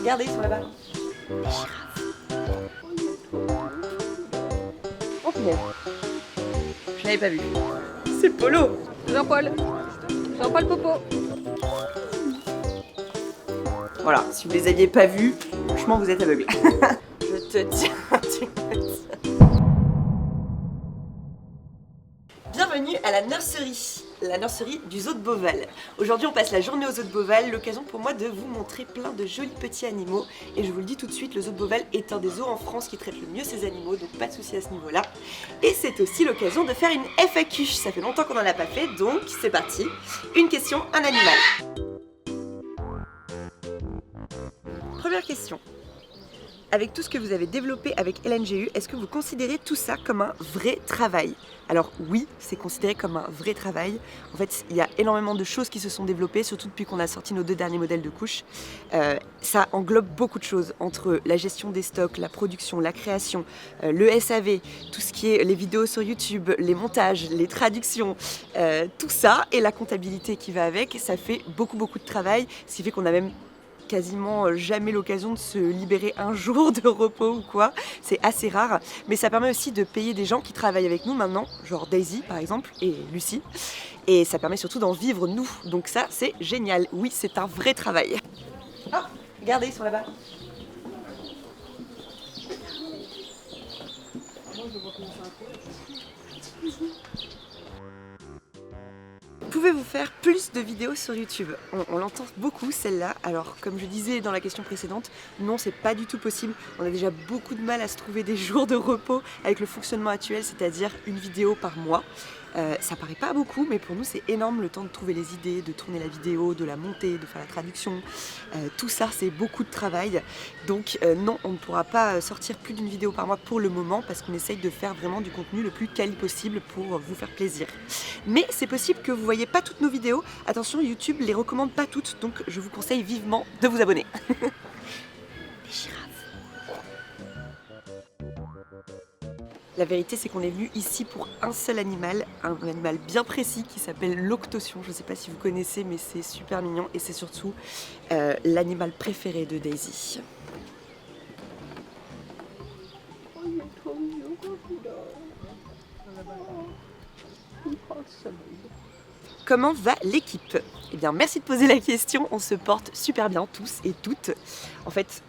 Regardez, ils sont là-bas. Des girafes. Oh punaise. Je l'avais pas vu. C'est Polo. Jean-Paul. Jean-Paul Popo. Voilà, si vous les aviez pas vus, franchement vous êtes aveugles. Je te tiens, tu me tiens. Bienvenue à la nurserie du zoo de Beauval. Aujourd'hui on passe la journée au zoo de Beauval, l'occasion pour moi de vous montrer plein de jolis petits animaux. Et je vous le dis tout de suite, le zoo de Beauval est un des zoos en France qui traite le mieux ses animaux, donc pas de soucis à ce niveau-là. Et c'est aussi l'occasion de faire une FAQ, ça fait longtemps qu'on n'en a pas fait, donc c'est parti. Une question, un animal. Première question. Avec tout ce que vous avez développé avec LNGU, est-ce que vous considérez tout ça comme un vrai travail? Alors oui, c'est considéré comme un vrai travail. En fait, il y a énormément de choses qui se sont développées, surtout depuis qu'on a sorti nos 2 derniers modèles de couches. Ça englobe beaucoup de choses, entre la gestion des stocks, la production, la création, le SAV, tout ce qui est les vidéos sur YouTube, les montages, les traductions, tout ça et la comptabilité qui va avec, ça fait beaucoup de travail, ce qui fait qu'on a même quasiment jamais l'occasion de se libérer un jour de repos ou quoi, c'est assez rare, mais ça permet aussi de payer des gens qui travaillent avec nous maintenant, genre Daisy par exemple et Lucie, et ça permet surtout d'en vivre nous, donc ça c'est génial, oui c'est un vrai travail. Oh, regardez, ils sont là-bas. Pouvez-vous faire plus de vidéos sur YouTube? On l'entend beaucoup celle-là, alors comme je disais dans la question précédente, non c'est pas du tout possible, on a déjà beaucoup de mal à se trouver des jours de repos avec le fonctionnement actuel, c'est-à-dire une vidéo par mois. Ça paraît pas beaucoup, mais pour nous c'est énorme le temps de trouver les idées, de tourner la vidéo, de la monter, de faire la traduction. Tout ça c'est beaucoup de travail. Donc non, on ne pourra pas sortir plus d'une vidéo par mois pour le moment parce qu'on essaye de faire vraiment du contenu le plus quali possible pour vous faire plaisir. Mais c'est possible que vous voyez pas toutes nos vidéos. Attention, YouTube les recommande pas toutes, donc je vous conseille vivement de vous abonner. Des girafes. La vérité c'est qu'on est venu ici pour un seul animal, un animal bien précis qui s'appelle l'octosion. Je ne sais pas si vous connaissez mais c'est super mignon et c'est surtout l'animal préféré de Daisy. Comment va l'équipe? Eh bien merci de poser la question, on se porte super bien tous et toutes. En fait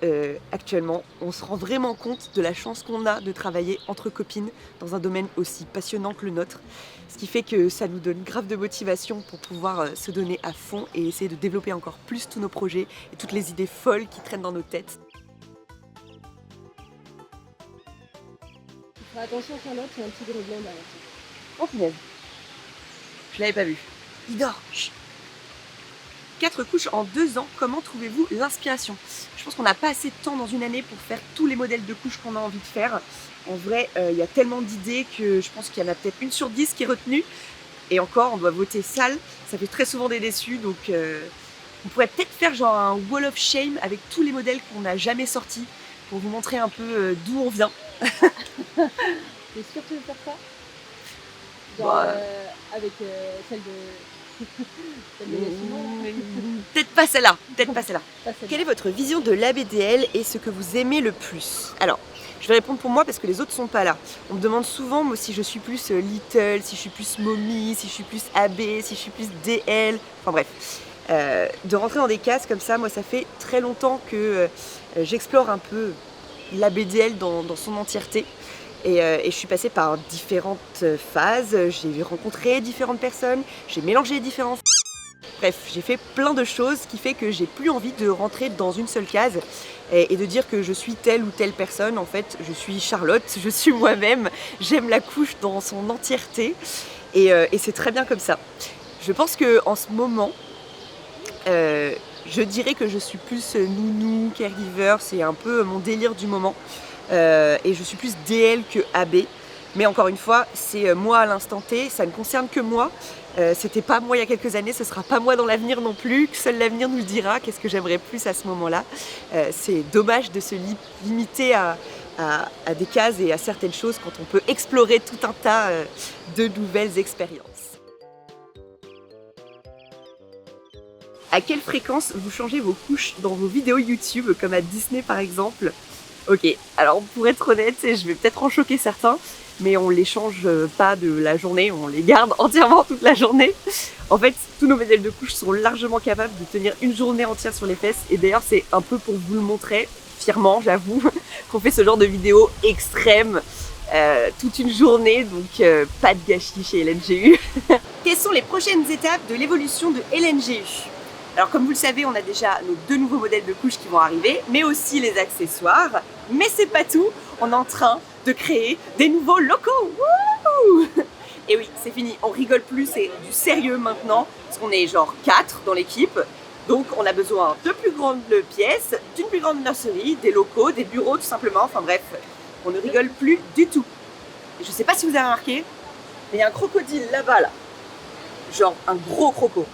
actuellement on se rend vraiment compte de la chance qu'on a de travailler entre copines dans un domaine aussi passionnant que le nôtre. Ce qui fait que ça nous donne grave de motivation pour pouvoir se donner à fond et essayer de développer encore plus tous nos projets et toutes les idées folles qui traînent dans nos têtes. Attention Charlotte, c'est un petit gros blanc derrière. Oh punaise. Je l'avais pas vu. Il dort. Chut. 4 couches en 2 ans, comment trouvez-vous l'inspiration? Je pense qu'on n'a pas assez de temps dans une année pour faire tous les modèles de couches qu'on a envie de faire. En vrai, il y a tellement d'idées que je pense qu'il y en a peut-être 1 sur 10 qui est retenue. Et encore, on doit voter salle, ça fait très souvent des déçus, donc on pourrait peut-être faire genre un wall of shame avec tous les modèles qu'on n'a jamais sortis pour vous montrer un peu d'où on vient. T'es sûr que tu veux faire ça? Genre avec celle de Peut-être pas celle-là, peut-être pas celle-là. Quelle est votre vision de l'ABDL et ce que vous aimez le plus? Alors, je vais répondre pour moi parce que les autres sont pas là. On me demande souvent moi si je suis plus Little, si je suis plus Mommy, si je suis plus AB, si je suis plus DL, enfin bref. De rentrer dans des cases comme ça, moi ça fait très longtemps que j'explore un peu l'ABDL dans son entièreté. Et je suis passée par différentes phases, j'ai rencontré différentes personnes, j'ai mélangé différents... Bref, j'ai fait plein de choses, ce qui fait que j'ai plus envie de rentrer dans une seule case et de dire que je suis telle ou telle personne. En fait, je suis Charlotte, je suis moi-même, j'aime la couche dans son entièreté et c'est très bien comme ça. Je pense qu'en ce moment, je dirais que je suis plus nounou, caregiver, c'est un peu mon délire du moment. Et je suis plus DL que AB, mais encore une fois c'est moi à l'instant T, ça ne concerne que moi, c'était pas moi il y a quelques années, ce sera pas moi dans l'avenir non plus, que seul l'avenir nous le dira, qu'est-ce que j'aimerais plus à ce moment-là. C'est dommage de se limiter à des cases et à certaines choses quand on peut explorer tout un tas de nouvelles expériences. À quelle fréquence vous changez vos couches dans vos vidéos YouTube, comme à Disney par exemple? Ok, alors pour être honnête, je vais peut-être en choquer certains, mais on les change pas de la journée, on les garde entièrement toute la journée. En fait, tous nos modèles de couches sont largement capables de tenir une journée entière sur les fesses, et d'ailleurs c'est un peu pour vous le montrer, fièrement j'avoue, qu'on fait ce genre de vidéo extrême toute une journée, donc pas de gâchis chez LNGU. Quelles sont les prochaines étapes de l'évolution de LNGU? Alors comme vous le savez, on a déjà nos 2 nouveaux modèles de couches qui vont arriver, mais aussi les accessoires. Mais c'est pas tout, on est en train de créer des nouveaux locaux. Wouh! Et oui, c'est fini, on rigole plus, c'est du sérieux maintenant, parce qu'on est genre 4 dans l'équipe. Donc on a besoin de plus grandes pièces, d'une plus grande nurserie, des locaux, des bureaux tout simplement, enfin bref, on ne rigole plus du tout. Et je sais pas si vous avez remarqué, mais il y a un crocodile là-bas là, genre un gros croco.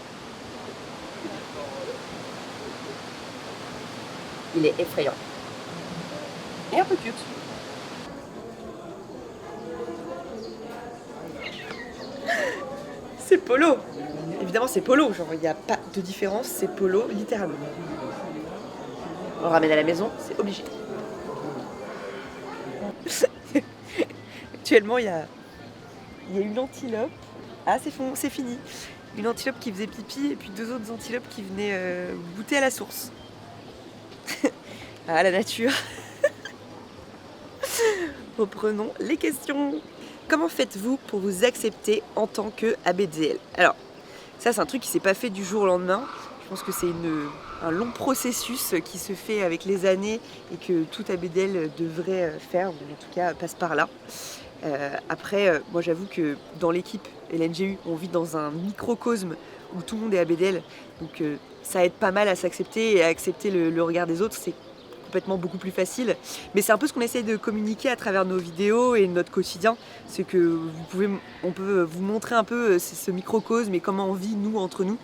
Il est effrayant. Et un peu cute. C'est Polo. Évidemment c'est Polo, genre il n'y a pas de différence, c'est Polo littéralement. On le ramène à la maison, c'est obligé. Actuellement il y a une antilope. Ah c'est fini. Une antilope qui faisait pipi et puis 2 autres antilopes qui venaient goûter à la source. Ah la nature. Reprenons les questions. Comment faites-vous pour vous accepter en tant que ABDL? Alors, ça c'est un truc qui s'est pas fait du jour au lendemain. Je pense que c'est un long processus qui se fait avec les années et que tout ABDL devrait faire, ou en tout cas passe par là. Après, moi j'avoue que dans l'équipe LNGU, on vit dans un microcosme où tout le monde est ABDL. Donc ça aide pas mal à s'accepter et à accepter le regard des autres. C'est complètement beaucoup plus facile, mais c'est un peu ce qu'on essaye de communiquer à travers nos vidéos et notre quotidien, c'est que on peut vous montrer un peu ce microcosme et comment on vit nous entre nous,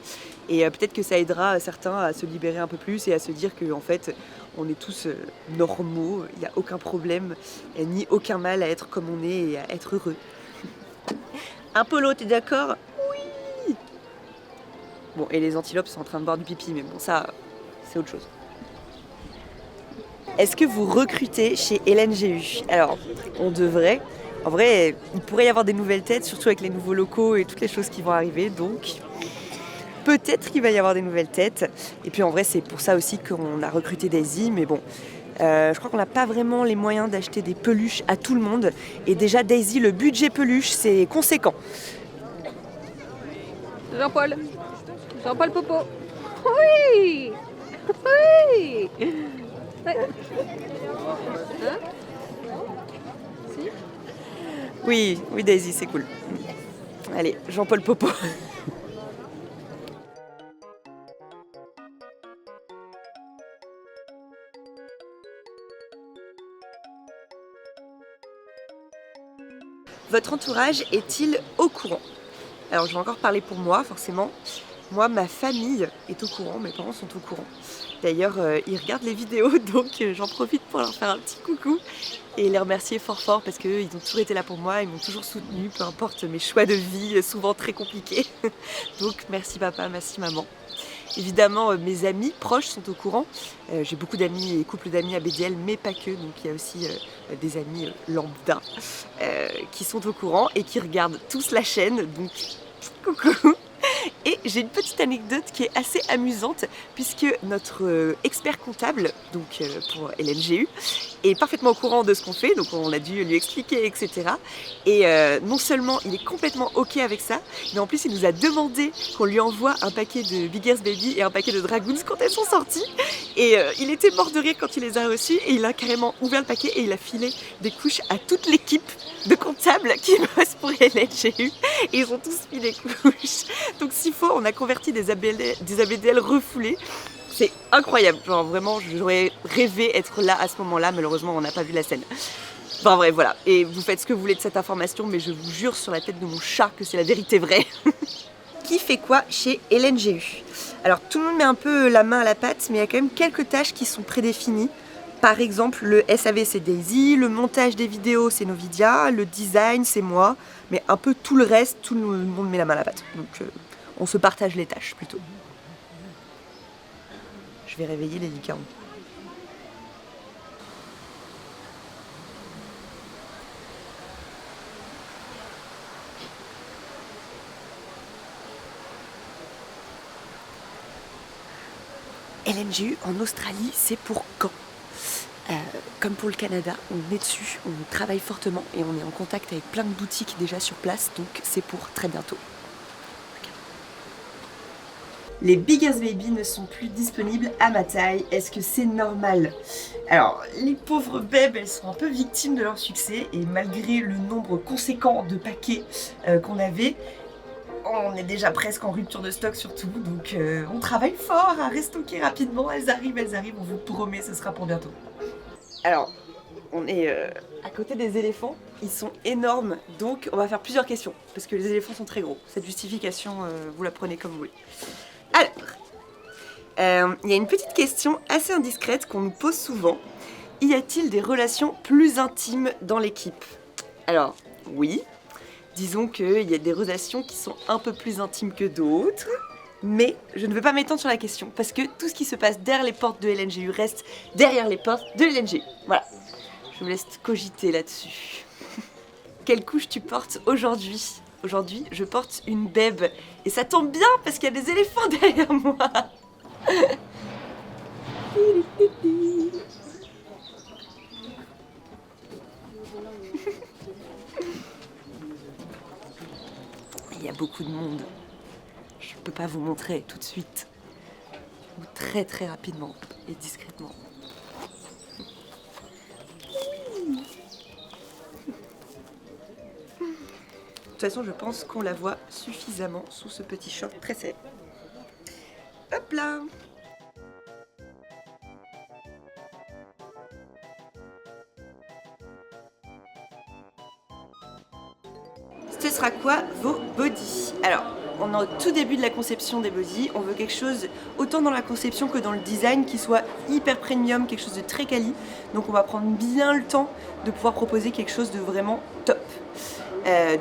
et peut-être que ça aidera certains à se libérer un peu plus et à se dire que en fait on est tous normaux, il n'y a aucun problème ni aucun mal à être comme on est et à être heureux. Un Polo, t'es d'accord? Oui. Bon, et les antilopes sont en train de boire du pipi, mais bon ça c'est autre chose. Est-ce que vous recrutez chez LNGU? Alors, on devrait. En vrai, il pourrait y avoir des nouvelles têtes, surtout avec les nouveaux locaux et toutes les choses qui vont arriver. Donc, peut-être qu'il va y avoir des nouvelles têtes. Et puis, en vrai, c'est pour ça aussi qu'on a recruté Daisy. Mais bon, je crois qu'on n'a pas vraiment les moyens d'acheter des peluches à tout le monde. Et déjà, Daisy, le budget peluche, c'est conséquent. Jean-Paul Popo. Oui. Oui. Ouais. Hein? Si? Oui Daisy, c'est cool. Allez, Jean-Paul Popo. Votre entourage est-il au courant? Alors je vais encore parler pour moi, forcément. Moi, ma famille est au courant, mes parents sont au courant. D'ailleurs, ils regardent les vidéos, donc j'en profite pour leur faire un petit coucou et les remercier fort fort parce qu'ils ont toujours été là pour moi, ils m'ont toujours soutenue, peu importe mes choix de vie, souvent très compliqués. Donc merci papa, merci maman. Évidemment, mes amis proches sont au courant. J'ai beaucoup d'amis et couples d'amis ABDL, mais pas que. Donc il y a aussi des amis lambda qui sont au courant et qui regardent tous la chaîne. Donc coucou. Et j'ai une petite anecdote qui est assez amusante puisque notre expert comptable, donc pour LNGU, est parfaitement au courant de ce qu'on fait, donc on a dû lui expliquer, etc. Et non seulement il est complètement ok avec ça, mais en plus il nous a demandé qu'on lui envoie un paquet de Biggers Baby et un paquet de Dragoons quand elles sont sorties. Et il était mort de rire quand il les a reçus et il a carrément ouvert le paquet et il a filé des couches à toute l'équipe de comptables qui bossent pour LNGU. Et ils ont tous mis des couches. Donc s'il faut, on a converti des ABDL refoulés. C'est incroyable, genre vraiment j'aurais rêvé être là à ce moment-là, malheureusement on n'a pas vu la scène. Enfin bref voilà, et vous faites ce que vous voulez de cette information, mais je vous jure sur la tête de mon chat que c'est la vérité vraie. Qui fait quoi chez LNGU? Alors tout le monde met un peu la main à la pâte, mais il y a quand même quelques tâches qui sont prédéfinies. Par exemple, le SAV c'est Daisy, le montage des vidéos c'est Novidia, le design c'est moi, mais un peu tout le reste, tout le monde met la main à la pâte. Donc on se partage les tâches plutôt. vais réveiller les licornes. LNGU en Australie, c'est pour quand? Comme pour le Canada, on est dessus, on travaille fortement et on est en contact avec plein de boutiques déjà sur place, donc c'est pour très bientôt. Les Biggers Baby ne sont plus disponibles à ma taille. Est-ce que c'est normal? Alors, les pauvres bébés, elles sont un peu victimes de leur succès et malgré le nombre conséquent de paquets qu'on avait, on est déjà presque en rupture de stock surtout, donc on travaille fort à restocker rapidement. Elles arrivent, on vous promet, ce sera pour bientôt. Alors, on est à côté des éléphants, ils sont énormes, donc on va faire plusieurs questions, parce que les éléphants sont très gros. Cette justification, vous la prenez comme vous voulez. Alors, il y a une petite question assez indiscrète qu'on nous pose souvent. Y a-t-il des relations plus intimes dans l'équipe? Alors, oui. Disons qu'il y a des relations qui sont un peu plus intimes que d'autres, mais je ne veux pas m'étendre sur la question, parce que tout ce qui se passe derrière les portes de LNGU reste derrière les portes de LNGU. Voilà, je vous laisse cogiter là-dessus. Quelle couche tu portes aujourd'hui? Aujourd'hui, je porte une bèbe, et ça tombe bien parce qu'il y a des éléphants derrière moi. Il y a beaucoup de monde. Je ne peux pas vous montrer tout de suite. Ou très très rapidement et discrètement. De toute façon, je pense qu'on la voit suffisamment sous ce petit short très serré. Hop là! Ce sera quoi vos bodys? Alors, on est au tout début de la conception des bodys. On veut quelque chose, autant dans la conception que dans le design, qui soit hyper premium, quelque chose de très quali. Donc on va prendre bien le temps de pouvoir proposer quelque chose de vraiment top.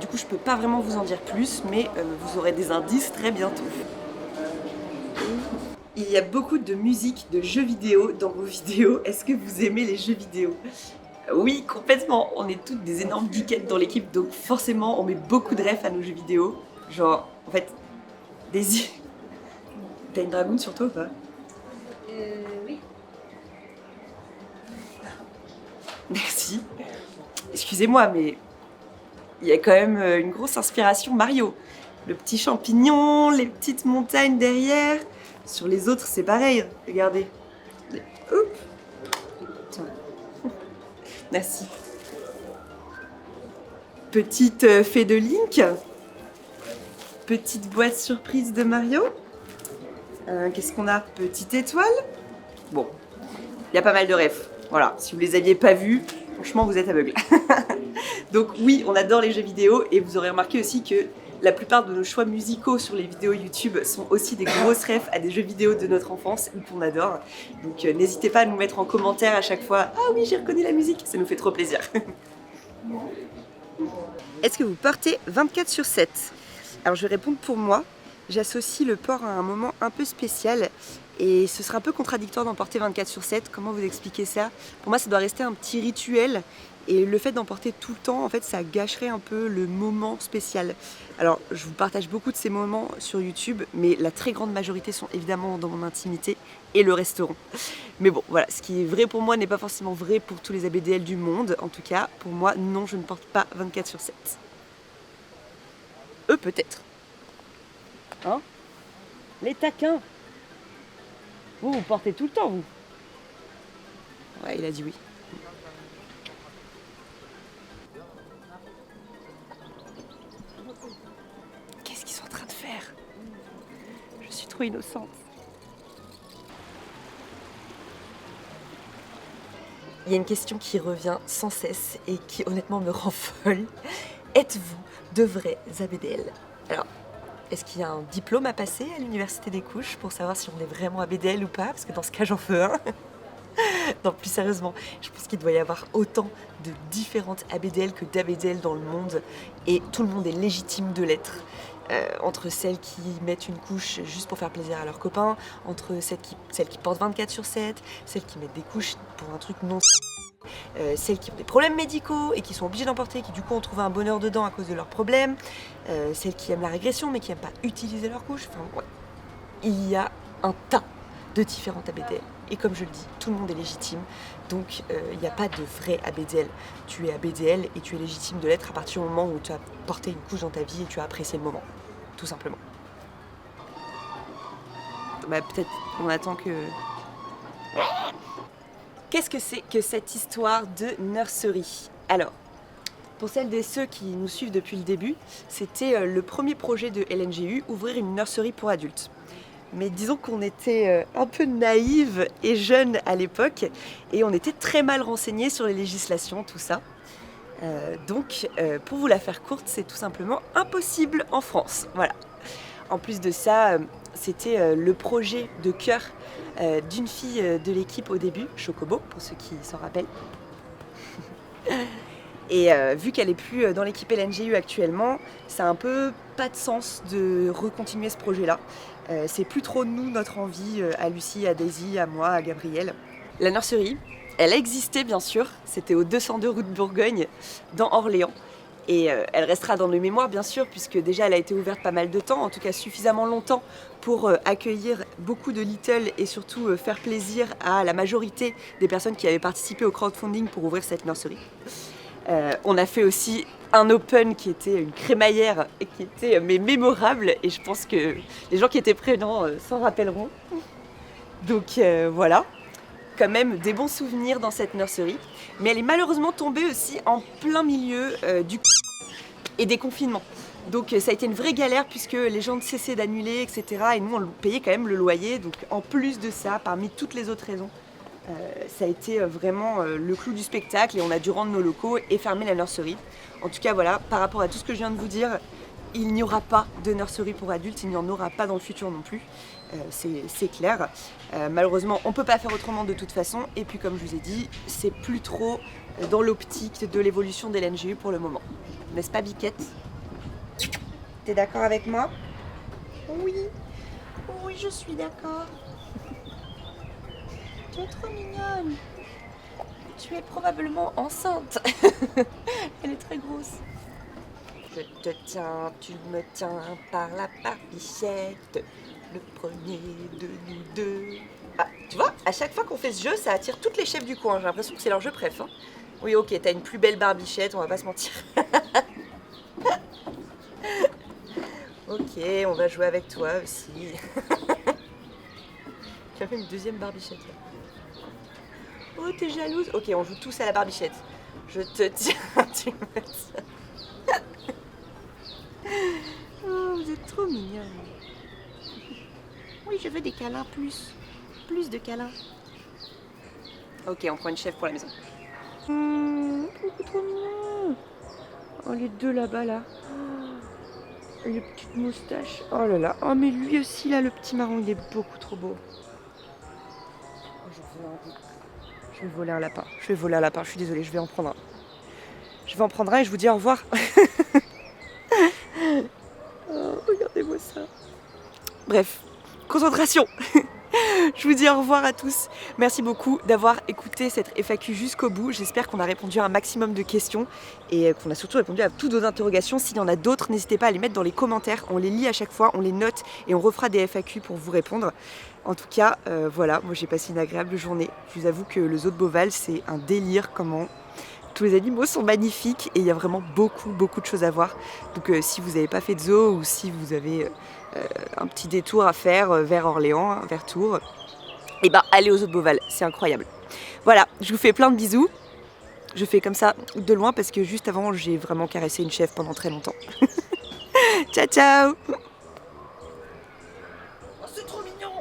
Du coup, je peux pas vraiment vous en dire plus, mais vous aurez des indices très bientôt. Il y a beaucoup de musique, de jeux vidéo dans vos vidéos. Est-ce que vous aimez les jeux vidéo? Oui, complètement. On est toutes des énormes geekettes dans l'équipe, donc forcément, on met beaucoup de refs à nos jeux vidéo. Genre, en fait, des... T'as une dragoune sur toi ou pas? Oui. Merci. Excusez-moi, mais il y a quand même une grosse inspiration Mario. Le petit champignon, les petites montagnes derrière. Sur les autres, c'est pareil. Regardez. Hop. Tiens. Merci. Petite fée de Link. Petite boîte surprise de Mario. Qu'est-ce qu'on a? Petite étoile. Bon, il y a pas mal de refs. Voilà, si vous les aviez pas vus, franchement, vous êtes aveugles. Donc oui, on adore les jeux vidéo et vous aurez remarqué aussi que la plupart de nos choix musicaux sur les vidéos YouTube sont aussi des grosses refs à des jeux vidéo de notre enfance ou qu'on adore. Donc n'hésitez pas à nous mettre en commentaire à chaque fois « Ah oui, j'ai reconnu la musique !» Ça nous fait trop plaisir. Est-ce que vous portez 24/7? Alors je vais répondre pour moi. J'associe le port à un moment un peu spécial et ce serait un peu contradictoire d'en porter 24/7. Comment vous expliquer ça? Pour moi, ça doit rester un petit rituel. Et le fait d'en porter tout le temps, en fait, ça gâcherait un peu le moment spécial. Alors, je vous partage beaucoup de ces moments sur YouTube, mais la très grande majorité sont évidemment dans mon intimité et le resteront. Mais bon, voilà, ce qui est vrai pour moi n'est pas forcément vrai pour tous les ABDL du monde. En tout cas, pour moi, non, je ne porte pas 24/7. Eux, peut-être. Hein? Les taquins. Vous portez tout le temps, vous? Ouais, il a dit oui. Qu'est-ce qu'ils sont en train de faire? Je suis trop innocente. Il y a une question qui revient sans cesse et qui honnêtement me rend folle. Êtes-vous de vrais ABDL? Alors, est-ce qu'il y a un diplôme à passer à l'université des couches pour savoir si on est vraiment ABDL ou pas? Parce que dans ce cas, j'en veux un. Non, plus sérieusement, je pense qu'il doit y avoir autant de différentes ABDL que d'ABDL dans le monde et tout le monde est légitime de l'être. entre celles qui mettent une couche juste pour faire plaisir à leurs copains, entre celles qui portent 24/7, celles qui mettent des couches pour un truc non... celles qui ont des problèmes médicaux et qui sont obligées d'en porter, qui du coup ont trouvé un bonheur dedans à cause de leurs problèmes, celles qui aiment la régression mais qui n'aiment pas utiliser leur couche, enfin ouais. Il y a un tas de différentes ABDL. Et comme je le dis, tout le monde est légitime, donc il n'y a pas de vrai ABDL. Tu es ABDL et tu es légitime de l'être à partir du moment où tu as porté une couche dans ta vie et tu as apprécié le moment, tout simplement. Bah peut-être on attend que... Qu'est-ce que c'est que cette histoire de nursery? Alors, pour celles et ceux qui nous suivent depuis le début, c'était le premier projet de LNGU, ouvrir une nursery pour adultes. Mais disons qu'on était un peu naïves et jeunes à l'époque et on était très mal renseignés sur les législations, tout ça. Donc, pour vous la faire courte, c'est tout simplement impossible en France. Voilà. En plus de ça, c'était le projet de cœur d'une fille de l'équipe au début, Chocobo, pour ceux qui s'en rappellent. Et vu qu'elle est plus dans l'équipe LNGU actuellement, ça a un peu pas de sens de recontinuer ce projet-là. C'est plus trop nous, notre envie, à Lucie, à Daisy, à moi, à Gabrielle. La nursery, elle existait bien sûr, c'était au 202 rue de Bourgogne, dans Orléans. Et elle restera dans nos mémoires bien sûr, puisque déjà elle a été ouverte pas mal de temps, en tout cas suffisamment longtemps pour accueillir beaucoup de Little et surtout faire plaisir à la majorité des personnes qui avaient participé au crowdfunding pour ouvrir cette nursery. On a fait aussi un open qui était une crémaillère et qui était mais mémorable, et je pense que les gens qui étaient présents s'en rappelleront. Donc voilà, quand même des bons souvenirs dans cette nursery, mais elle est malheureusement tombée aussi en plein milieu du et des confinements. Donc ça a été une vraie galère puisque les gens cessaient d'annuler, etc. Et nous on payait quand même le loyer, donc en plus de ça, parmi toutes les autres raisons, ça a été vraiment le clou du spectacle et on a dû rendre nos locaux et fermer la nursery. En tout cas voilà, par rapport à tout ce que je viens de vous dire, il n'y aura pas de nursery pour adultes, il n'y en aura pas dans le futur non plus, c'est clair. Malheureusement on ne peut pas faire autrement de toute façon, et puis comme je vous ai dit, c'est plus trop dans l'optique de l'évolution des LNGU pour le moment. N'est-ce pas Biquette? T'es d'accord avec moi? Oui, oui je suis d'accord. Tu es trop mignonne. Tu es probablement enceinte. Elle est très grosse. Je te tiens, tu me tiens par la barbichette. Le premier de nous deux. Ah, tu vois, à chaque fois qu'on fait ce jeu, ça attire toutes les chefs du coin. J'ai l'impression que c'est leur jeu préf. Hein. Oui, ok, t'as une plus belle barbichette, on va pas se mentir. Ok, on va jouer avec toi aussi. Tu as fait une deuxième barbichette. Oh, t'es jalouse? Ok, on joue tous à la barbichette. Je te tiens, tu me tiens. Oh, vous êtes trop mignonne. Oui, je veux des câlins plus. Plus de câlins. Ok, on prend une chèvre pour la maison. Beaucoup trop mignon. Oh, les deux là-bas, là. Oh, les petites moustaches. Oh là là. Oh, mais lui aussi, là, le petit marron, il est beaucoup trop beau. Oh, je vais voler un lapin. Je vais voler un lapin. Je suis désolée, je vais en prendre un. Je vais en prendre un et je vous dis au revoir. Oh, regardez-moi ça. Bref, concentration. Je vous dis au revoir à tous. Merci beaucoup d'avoir écouté cette FAQ jusqu'au bout. J'espère qu'on a répondu à un maximum de questions et qu'on a surtout répondu à toutes vos interrogations. S'il y en a d'autres, n'hésitez pas à les mettre dans les commentaires. On les lit à chaque fois, on les note et on refera des FAQ pour vous répondre. En tout cas, voilà, moi j'ai passé une agréable journée. Je vous avoue que le zoo de Beauval, c'est un délire comment tous les animaux sont magnifiques et il y a vraiment beaucoup de choses à voir. Donc si vous n'avez pas fait de zoo ou si vous avez un petit détour à faire vers Orléans, hein, vers Tours, et ben allez au zoo de Beauval, c'est incroyable. Voilà, je vous fais plein de bisous. Je fais comme ça de loin parce que juste avant j'ai vraiment caressé une chèvre pendant très longtemps. Ciao ciao. Oh, c'est trop mignon.